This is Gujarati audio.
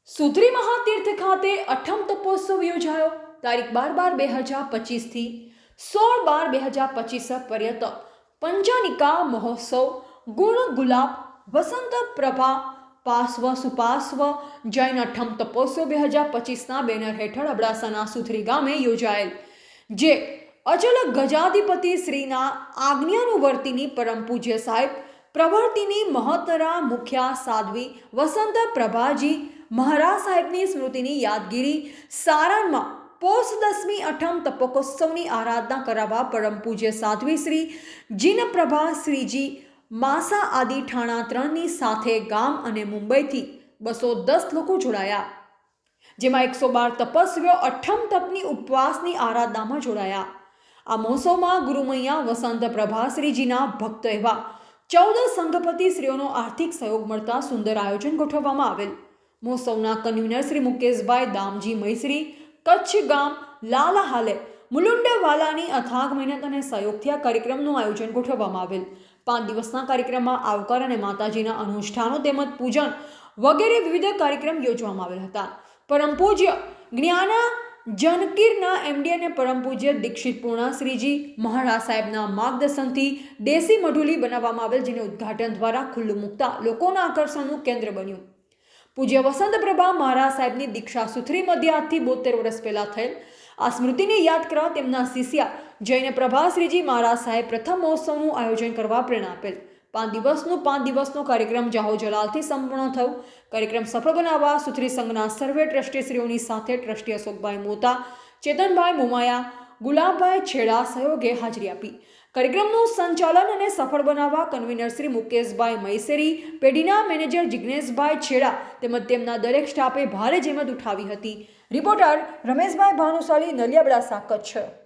સુધરી મહાતીર્થ ખાતે અઠમ તપોત્સવ યોજાયો. તારીખ 12/12/2025 થી 16/12/2025 પર્યંત પંચાનિકા મહોત્સવ ગુણ ગુલાબ વસંત પ્રભા પાસ્વ સુપાસ્વ જૈન અઠમ તપોત્સવ 2025ના બેનર હેઠળ અબડાસાના સુથરી ગામે યોજાયેલ, જે અચલ ગજાધિપતિ શ્રીના આજ્ઞાનુવર્તિની પરમ પૂજ્ય સાહેબ પ્રવર્તિની મહોત્તરા મુખ્યા સાધ્વી વસંત પ્રભાજી મહારાજ સાહેબની સ્મૃતિની યાદગીરી સારણમાં પોષ 10મી અઠમ તપકોત્સવની આરાધના કરાવવા પરમ પૂજ્ય સાધ્વી શ્રી જીનપ્રભા શ્રીજી માસા આદિ ઠાણા 3ની સાથે ગામ અને મુંબઈથી 210 લોકો જોડાયા, જેમાં 112 તપસ્વીઓ અઠમ તપની ઉપવાસની આરાધનામાં જોડાયા. આ મહોત્સવમાં ગુરુમૈયા વસંત પ્રભા શ્રીજીના ભક્ત એવા 14 સંઘપતિ શ્રીઓનો આર્થિક સહયોગ મળતા સુંદર આયોજન ગોઠવવામાં આવેલ. મહોત્સવના કન્વીનર શ્રી મુકેશભાઈ દામજી મૈસરી, કચ્છ ગામ લાલા હાલે મુલુંડવાલાની અથાગ મહેનત અને સહયોગથી આ કાર્યક્રમનું આયોજન ગોઠવવામાં આવેલ. 5 દિવસના કાર્યક્રમમાં આવકાર અને માતાજીના અનુષ્ઠાનો તેમજ પૂજન વગેરે વિવિધ કાર્યક્રમ યોજવામાં આવેલ હતા. પરમ પૂજ્ય જ્ઞાના જનકીરના એમડી અને પરમ પૂજ્ય દીક્ષિત પૂર્ણા શ્રીજી મહારાજ સાહેબના માર્ગદર્શનથી દેશી મઢુલી બનાવવામાં આવેલ, જેને ઉદ્ઘાટન દ્વારા ખુલ્લું મૂકતા લોકોના આકર્ષણનું કેન્દ્ર બન્યું. પૂજ્ય વસંત પ્રભા મહારાજ સાહેબની દીક્ષા સુથરી મધ્ય આજથી 72 વર્ષ પહેલાં થયેલ. આ સ્મૃતિને યાદ કરવા તેમના શિષ્ય જૈન પ્રભા શ્રીજી મહારાજ સાહેબ પ્રથમ મહોત્સવનું આયોજન કરવા પ્રેરણા આપેલ. 5 દિવસનો કાર્યક્રમ જાહો જલાલથી સંપૂર્ણ થયો. કાર્યક્રમ સફળ બનાવવા સુથરી સંઘના સર્વે ટ્રસ્ટીશ્રીઓની સાથે ટ્રસ્ટી અશોકભાઈ મોતા, ચેતનભાઈ મુમાયા, ગુલાબભાઈ છેડા સહયોગે હાજરી આપી. કાર્યક્રમનું સંચાલન અને સફળ બનાવવા કન્વીનર શ્રી મુકેશભાઈ મૈસરી, પેઢીના મેનેજર જિજ્ઞેશભાઈ છેડા તેમજ તેમના દરેક સ્ટાફે ભારે જહેમત ઉઠાવી હતી. રિપોર્ટર રમેશભાઈ ભાનુશાલી, નલિયા, અબડાસા, કચ્છ.